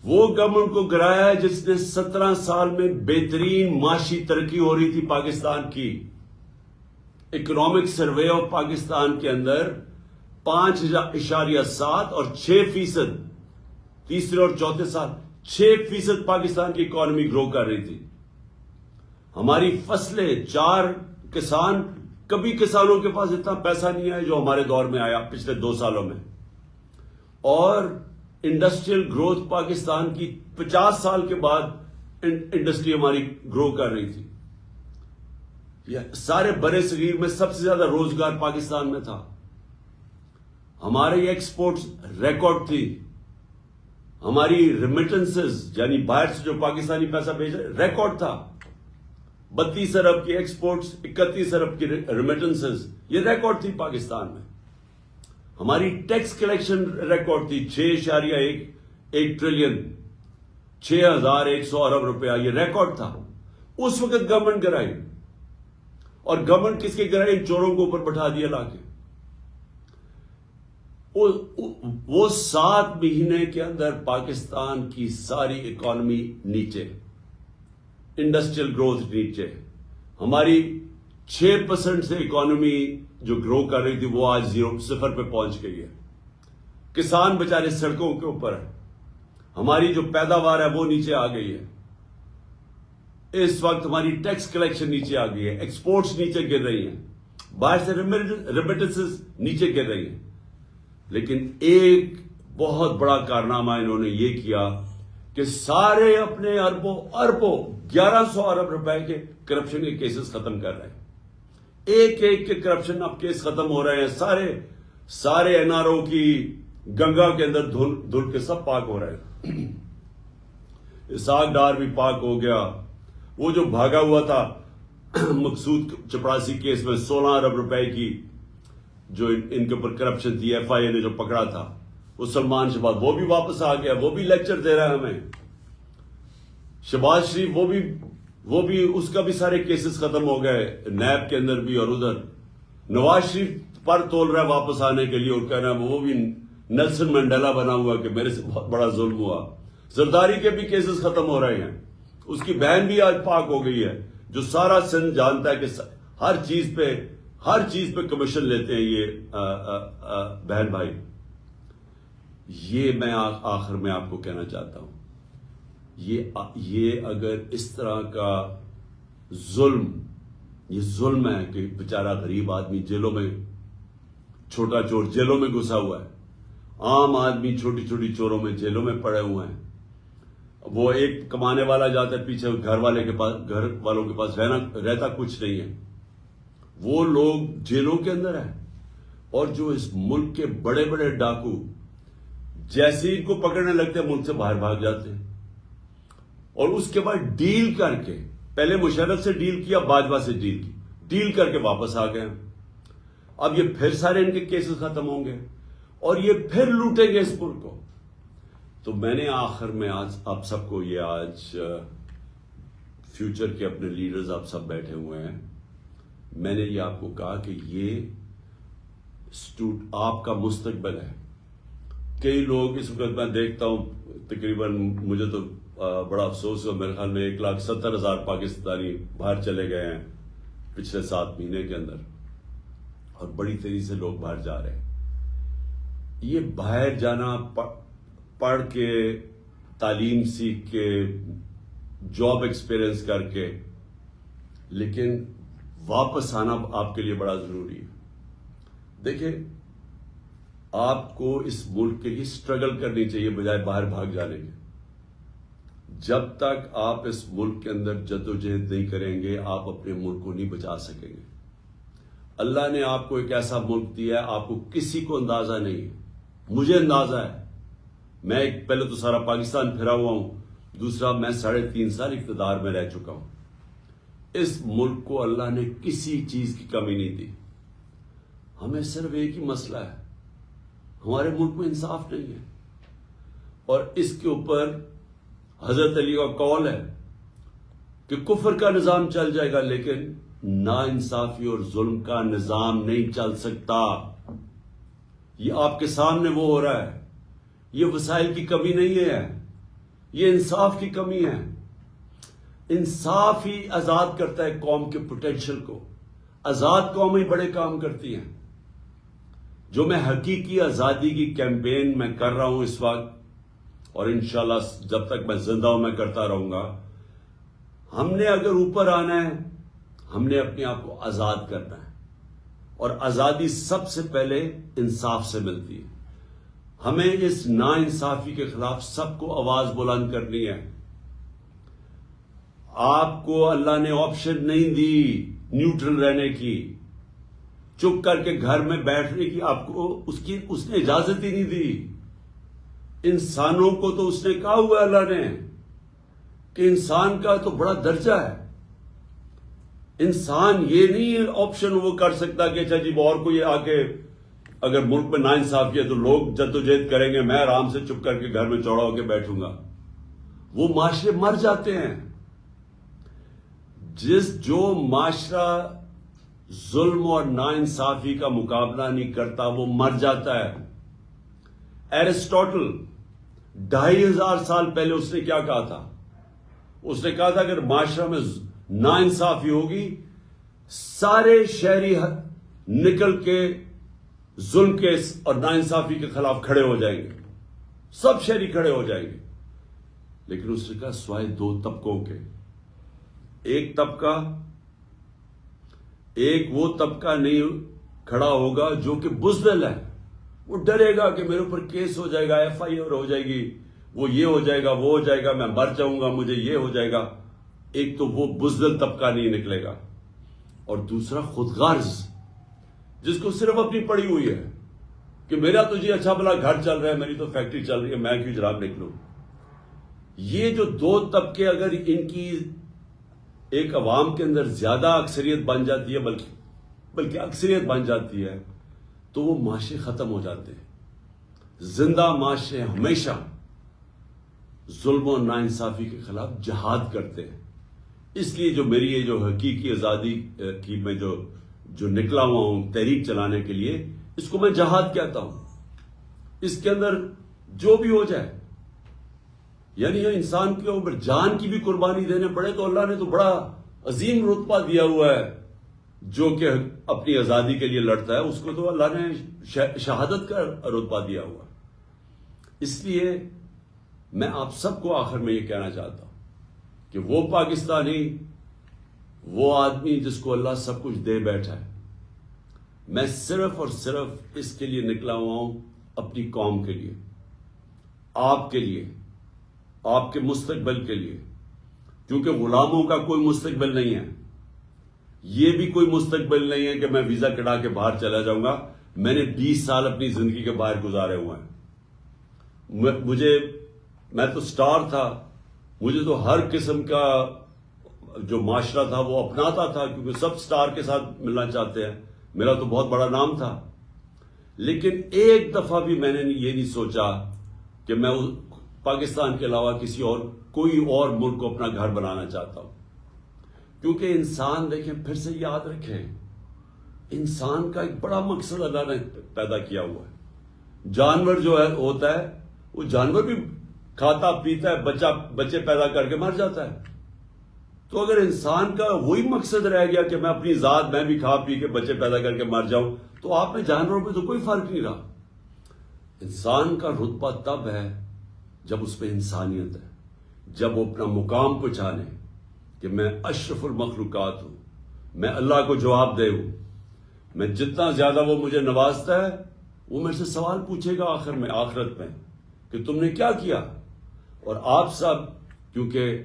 وہ گورنمنٹ کو گرایا جس نے 17 سال میں بہترین معاشی ترقی ہو رہی تھی پاکستان کی. اکنامک سروے آف پاکستان کے اندر 5.7 اور 6% تیسرے اور چوتھے سال 6% پاکستان کی اکانومی گرو کر رہی تھی. ہماری فصلیں 4 کسان, کبھی کسانوں کے پاس اتنا پیسہ نہیں آیا جو ہمارے دور میں آیا پچھلے 2 سالوں میں. اور انڈسٹریل گروتھ پاکستان کی 50 سال کے بعد انڈسٹری ہماری گرو کر رہی تھی. سارے برے صغیر میں سب سے زیادہ روزگار پاکستان میں تھا. ہمارے ایکسپورٹس ریکارڈ تھی. ہماری ریمیٹنسز یعنی باہر سے جو پاکستانی پیسہ بھیج رہے ریکارڈ تھا. 32 ارب کی ایکسپورٹس، 31 ارب کی ریمیٹنسز، یہ ریکارڈ تھی پاکستان میں. ہماری ٹیکس کلیکشن ریکارڈ تھی 6.1 ٹریلین، 6100 ارب روپیہ، یہ ریکارڈ تھا. اس وقت گورنمنٹ گرائی، اور گورنمنٹ کس کے گرائی؟ چوروں کو اوپر بٹھا دیا لا کے. وہ 7 مہینے کے اندر پاکستان کی ساری اکانومی نیچے، انڈسٹریل گروتھ نیچے. ہماری 6% سے اکانومی جو گرو کر رہی تھی وہ آج 0 پہ پہنچ گئی ہے. کسان بےچارے سڑکوں کے اوپر ہے. ہماری جو پیداوار ہے وہ نیچے آ گئی ہے. اس وقت ہماری ٹیکس کلیکشن نیچے آ گئی ہے، ایکسپورٹس نیچے گر رہی ہیں، باہر سے ریمیٹنسز نیچے گر رہی ہیں. لیکن ایک بہت بڑا کارنامہ انہوں نے یہ کیا کہ سارے اپنے اربوں 1100 ارب روپے کے کرپشن کے کیسز ختم کر رہے ہیں. ایک کے کرپشن اب کیس ختم ہو رہے ہیں. سارے این آر او کی گنگا کے اندر دھل کے سب پاک ہو رہے ہیں. اسحاق ڈار بھی پاک ہو گیا. وہ جو بھاگا ہوا تھا مقصود چپڑاسی کیس میں 16 ارب روپے کی جو ان کے اوپر کرپشن تھی، ایف آئی اے نے جو پکڑا تھا، وہ سلمان شہباز وہ بھی واپس آ گیا، وہ بھی لیکچر دے رہا ہے ہمیں. شہباز شریف وہ بھی اس کا بھی سارے کیسز ختم ہو گئے، نیب کے اندر بھی اور ادھر. نواز شریف پر تول رہا ہے واپس آنے کے لیے اور کہہ رہا ہے وہ بھی نیلسن منڈیلا بنا ہوا کہ میرے سے بہت بڑا ظلم ہوا. زرداری کے بھی کیسز ختم ہو رہے ہیں. اس کی بہن بھی آج پاک ہو گئی ہے، جو سارا سندھ جانتا ہے کہ ہر چیز پہ کمیشن لیتے ہیں یہ بہن بھائی. یہ میں آخر میں آپ کو کہنا چاہتا ہوں، یہ اگر اس طرح کا یہ ظلم ہے کہ بیچارہ غریب آدمی جیلوں میں، چھوٹا چور جیلوں میں گھسا ہوا ہے، عام آدمی چھوٹی چھوٹی چوروں میں جیلوں میں پڑے ہوئے ہیں. وہ ایک کمانے والا جاتا ہے پیچھے گھر والوں کے پاس رہتا کچھ نہیں ہے. وہ لوگ جیلوں کے اندر ہیں. اور جو اس ملک کے بڑے بڑے ڈاکو جیسے ان کو پکڑنے لگتے ہیں ملک سے باہر بھاگ جاتے ہیں. اور اس کے بعد ڈیل کر کے، پہلے مشرف سے ڈیل کیا، باجوہ سے ڈیل کر کے واپس آ گئے. اب یہ پھر سارے ان کے کیسز ختم ہوں گے اور یہ پھر لوٹیں گے اس ملک کو. تو میں نے آخر میں آج آپ سب کو آج فیوچر کے اپنے لیڈرز آپ سب بیٹھے ہوئے ہیں، میں نے یہ آپ کو کہا کہ یہ آپ کا مستقبل ہے. کئی لوگ اس وقت میں دیکھتا ہوں تقریباً، مجھے تو بڑا افسوس ہے، میرے خیال میں 1,70,000 پاکستانی باہر چلے گئے ہیں پچھلے 7 مہینے کے اندر، اور بڑی تیزی سے لوگ باہر جا رہے ہیں. یہ باہر جانا پڑھ کے، تعلیم سیکھ کے، جاب ایکسپیرئنس کر کے، لیکن واپس آنا آپ کے لیے بڑا ضروری ہے. دیکھیں، آپ کو اس ملک کے لیے اسٹرگل کرنی چاہیے بجائے باہر بھاگ جانے کے. جب تک آپ اس ملک کے اندر جدوجہد نہیں کریں گے آپ اپنے ملک کو نہیں بچا سکیں گے. اللہ نے آپ کو ایک ایسا ملک دیا ہے، آپ کو کسی کو اندازہ نہیں ہے. مجھے اندازہ ہے. میں پہلے تو سارا پاکستان پھرا ہوا ہوں، دوسرا میں 3.5 سال اقتدار میں رہ چکا ہوں. اس ملک کو اللہ نے کسی چیز کی کمی نہیں دی. ہمیں صرف ایک ہی مسئلہ ہے، ہمارے ملک میں انصاف نہیں ہے. اور اس کے اوپر حضرت علی کا قول ہے کہ کفر کا نظام چل جائے گا لیکن نا انصافی اور ظلم کا نظام نہیں چل سکتا. یہ آپ کے سامنے وہ ہو رہا ہے. یہ وسائل کی کمی نہیں ہے، یہ انصاف کی کمی ہے. انصاف ہی آزاد کرتا ہے قوم کے پوٹینشل کو. آزاد قومیں بڑے کام کرتی ہیں. جو میں حقیقی آزادی کی کیمپین میں کر رہا ہوں اس وقت، اور انشاءاللہ جب تک میں زندہ ہوں میں کرتا رہوں گا. ہم نے اگر اوپر آنا ہے، ہم نے اپنے آپ کو آزاد کرنا ہے. اور آزادی سب سے پہلے انصاف سے ملتی ہے. ہمیں اس نا انصافی کے خلاف سب کو آواز بلند کرنی ہے. آپ کو اللہ نے آپشن نہیں دی نیوٹرل رہنے کی، چپ کر کے گھر میں بیٹھنے کی آپ کو اس نے اجازت ہی نہیں دی. انسانوں کو تو اس نے کہا ہوا اللہ نے کہ انسان کا تو بڑا درجہ ہے. انسان یہ نہیں آپشن وہ کر سکتا کہ اچھا جی اور کوئی آ کے اگر ملک میں ناانصافی ہے تو لوگ جدوجہد کریں گے، میں آرام سے چپ کر کے گھر میں چوڑا ہو کے بیٹھوں گا. وہ معاشرے مر جاتے ہیں. جو معاشرہ ظلم اور ناانصافی کا مقابلہ نہیں کرتا وہ مر جاتا ہے. ایرسٹوٹل 2500 سال پہلے اس نے کیا کہا تھا؟ اس نے کہا تھا اگر معاشرہ میں ناانصافی ہوگی سارے شہری نکل کے ظلم کے اور ناانصافی کے خلاف کھڑے ہو جائیں گے، سب شہری کھڑے ہو جائیں گے. لیکن اس نے کہا سوائے 2 طبقوں کے. ایک وہ طبقہ نہیں کھڑا ہوگا جو کہ بزدل ہے، وہ ڈرے گا کہ میرے اوپر کیس ہو جائے گا، FIR ہو جائے گی، وہ یہ ہو جائے گا، وہ ہو جائے گا، میں مر جاؤں گا، مجھے یہ ہو جائے گا. ایک تو وہ بزدل طبقہ نہیں نکلے گا، اور دوسرا خود غرض جس کو صرف اپنی پڑی ہوئی ہے کہ میرا تو جی اچھا بھلا گھر چل رہا ہے، میری تو فیکٹری چل رہی ہے، میں کیوں جناب نکلوں. یہ جو 2 طبقے اگر ان کی ایک عوام کے اندر زیادہ اکثریت بن جاتی ہے، بلکہ اکثریت بن جاتی ہے، تو وہ معاشرے ختم ہو جاتے ہیں. زندہ معاشرے ہمیشہ ظلم و ناانصافی کے خلاف جہاد کرتے ہیں. اس لیے جو میری یہ جو حقیقی آزادی کی میں جو نکلا ہوا ہوں تحریک چلانے کے لیے، اس کو میں جہاد کہتا ہوں. اس کے اندر جو بھی ہو جائے، یعنی انسان کے اوپر جان کی بھی قربانی دینے پڑے تو اللہ نے تو بڑا عظیم رتبہ دیا ہوا ہے. جو کہ اپنی آزادی کے لیے لڑتا ہے اس کو تو اللہ نے شہادت کا رتبہ دیا ہوا. اس لیے میں آپ سب کو آخر میں یہ کہنا چاہتا ہوں کہ وہ پاکستانی، وہ آدمی جس کو اللہ سب کچھ دے بیٹھا ہے، میں صرف اور صرف اس کے لیے نکلا ہوا ہوں اپنی قوم کے لیے، آپ کے لیے، آپ کے مستقبل کے لیے. کیونکہ غلاموں کا کوئی مستقبل نہیں ہے. یہ بھی کوئی مستقبل نہیں ہے کہ میں ویزا کٹا کے باہر چلا جاؤں گا. میں نے 20 سال اپنی زندگی کے باہر گزارے ہوئے ہیں. میں تو سٹار تھا، مجھے تو ہر قسم کا جو معاشرہ تھا وہ اپناتا تھا، کیونکہ سب سٹار کے ساتھ ملنا چاہتے ہیں. میرا تو بہت بڑا نام تھا. لیکن ایک دفعہ بھی میں نے یہ نہیں سوچا کہ میں پاکستان کے علاوہ کوئی اور ملک کو اپنا گھر بنانا چاہتا ہوں. کیونکہ انسان دیکھیں، پھر سے یاد رکھیں، انسان کا ایک بڑا مقصد اللہ نے پیدا کیا ہوا ہے. جانور جو ہوتا ہے وہ جانور بھی کھاتا پیتا ہے، بچے پیدا کر کے مر جاتا ہے. تو اگر انسان کا وہی مقصد رہ گیا کہ میں اپنی ذات میں بھی کھا پی کے بچے پیدا کر کے مر جاؤں، تو آپ میں جانوروں پہ تو کوئی فرق نہیں رہا. انسان کا رتبہ تب ہے جب اس پہ انسانیت ہے، جب وہ اپنا مقام پہچانے کہ میں اشرف المخلوقات ہوں، میں اللہ کو جواب دے ہوں. میں جتنا زیادہ وہ مجھے نوازتا ہے وہ میرے سے سوال پوچھے گا آخرت میں کہ تم نے کیا کیا. اور آپ سب کیونکہ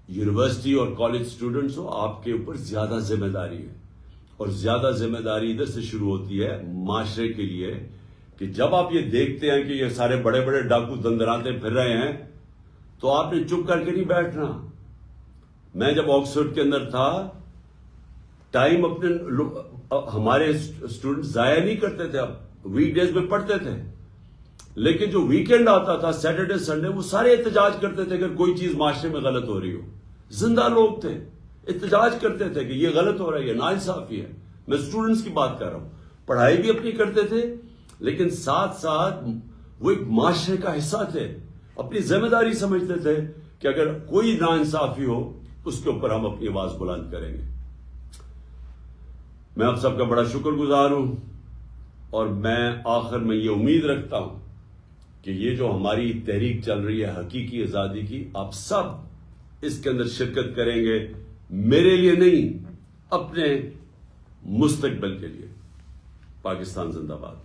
یونیورسٹی اور کالج سٹوڈنٹس ہو، آپ کے اوپر زیادہ ذمہ داری ہے. اور زیادہ ذمہ داری ادھر سے شروع ہوتی ہے معاشرے کے لیے کہ جب آپ یہ دیکھتے ہیں کہ یہ سارے بڑے بڑے ڈاکو دندراتے پھر رہے ہیں تو آپ نے چپ کر کے نہیں بیٹھنا. میں جب آکسفورڈ کے اندر تھا، ٹائم ہمارے اسٹوڈنٹ ضائع نہیں کرتے تھے. اب ویک ڈیز میں پڑھتے تھے، لیکن جو ویکینڈ آتا تھا سیٹرڈے سنڈے، وہ سارے احتجاج کرتے تھے اگر کوئی چیز معاشرے میں غلط ہو رہی ہو. زندہ لوگ تھے، احتجاج کرتے تھے کہ یہ غلط ہو رہا ہے، یہ ناانصافی ہے. میں اسٹوڈنٹس کی بات کر رہا ہوں. پڑھائی بھی اپنی کرتے تھے، لیکن ساتھ ساتھ وہ ایک معاشرے کا حصہ تھے. اپنی ذمہ داری سمجھتے تھے کہ اگر کوئی ناانصافی ہو اس کے اوپر ہم اپنی آواز بلند کریں گے. میں آپ سب کا بڑا شکر گزار ہوں، اور میں آخر میں یہ امید رکھتا ہوں کہ یہ جو ہماری تحریک چل رہی ہے حقیقی آزادی کی، آپ سب اس کے اندر شرکت کریں گے، میرے لیے نہیں، اپنے مستقبل کے لیے. پاکستان زندہ باد.